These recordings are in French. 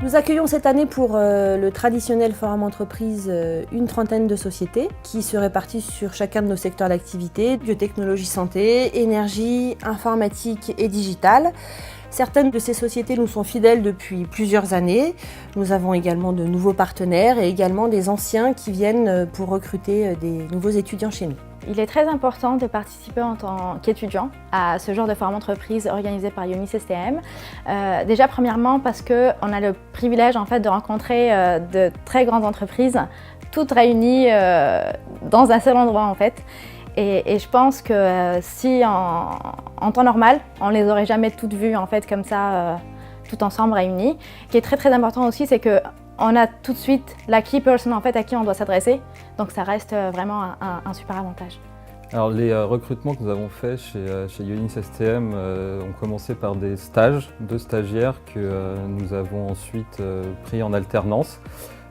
Nous accueillons cette année pour le traditionnel forum entreprise une trentaine de sociétés qui se répartissent sur chacun de nos secteurs d'activité, biotechnologie santé, énergie, informatique et digitale. Certaines de ces sociétés nous sont fidèles depuis plusieurs années. Nous avons également de nouveaux partenaires et également des anciens qui viennent pour recruter des nouveaux étudiants chez nous. Il est très important de participer en tant qu'étudiant à ce genre de forum entreprise organisé par Ionis STM. Déjà premièrement parce qu'on a le privilège en fait, de rencontrer de très grandes entreprises, toutes réunies dans un seul endroit en fait. Et je pense que si en temps normal, on les aurait jamais toutes vues en fait comme ça, tout ensemble réunies. Ce qui est très important aussi, c'est que on a tout de suite la key person en fait, à qui on doit s'adresser, donc ça reste vraiment un super avantage. Alors les recrutements que nous avons faits chez Ionis STM ont commencé par des stages, 2 stagiaires que nous avons ensuite pris en alternance.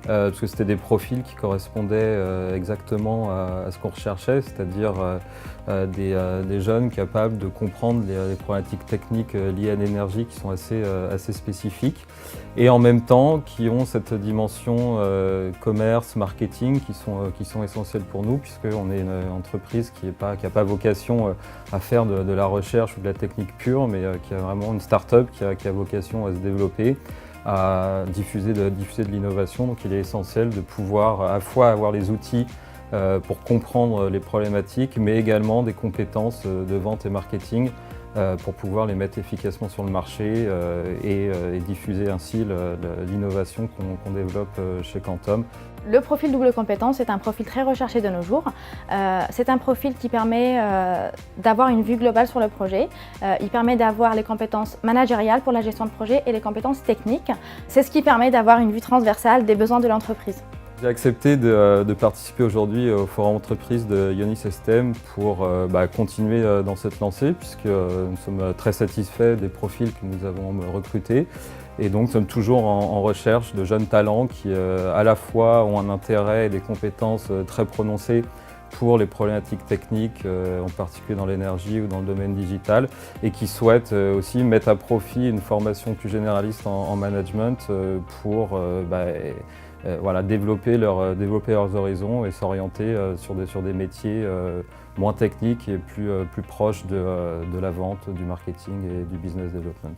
Parce que c'était des profils qui correspondaient exactement à ce qu'on recherchait, c'est-à-dire des jeunes capables de comprendre les problématiques techniques liées à l'énergie qui sont assez spécifiques et en même temps qui ont cette dimension commerce, marketing qui sont essentielles pour nous puisqu'on est une entreprise qui n'a pas vocation à faire de la recherche ou de la technique pure mais qui a vraiment une start-up qui a vocation à se développer, à diffuser de l'innovation. Donc il est essentiel de pouvoir à la fois avoir les outils pour comprendre les problématiques, mais également des compétences de vente et marketing pour pouvoir les mettre efficacement sur le marché et diffuser ainsi l'innovation qu'on développe chez Quantum. Le profil double compétence est un profil très recherché de nos jours. C'est un profil qui permet d'avoir une vue globale sur le projet. Il permet d'avoir les compétences managériales pour la gestion de projet et les compétences techniques. C'est ce qui permet d'avoir une vue transversale des besoins de l'entreprise. J'ai accepté de participer aujourd'hui au forum entreprise de Ionis STM pour continuer dans cette lancée puisque nous sommes très satisfaits des profils que nous avons recrutés. Et donc nous sommes toujours en recherche de jeunes talents qui à la fois ont un intérêt et des compétences très prononcées pour les problématiques techniques, en particulier dans l'énergie ou dans le domaine digital, et qui souhaitent aussi mettre à profit une formation plus généraliste en management pour développer leurs horizons et s'orienter sur des métiers moins techniques et plus proches de la vente, du marketing et du business development.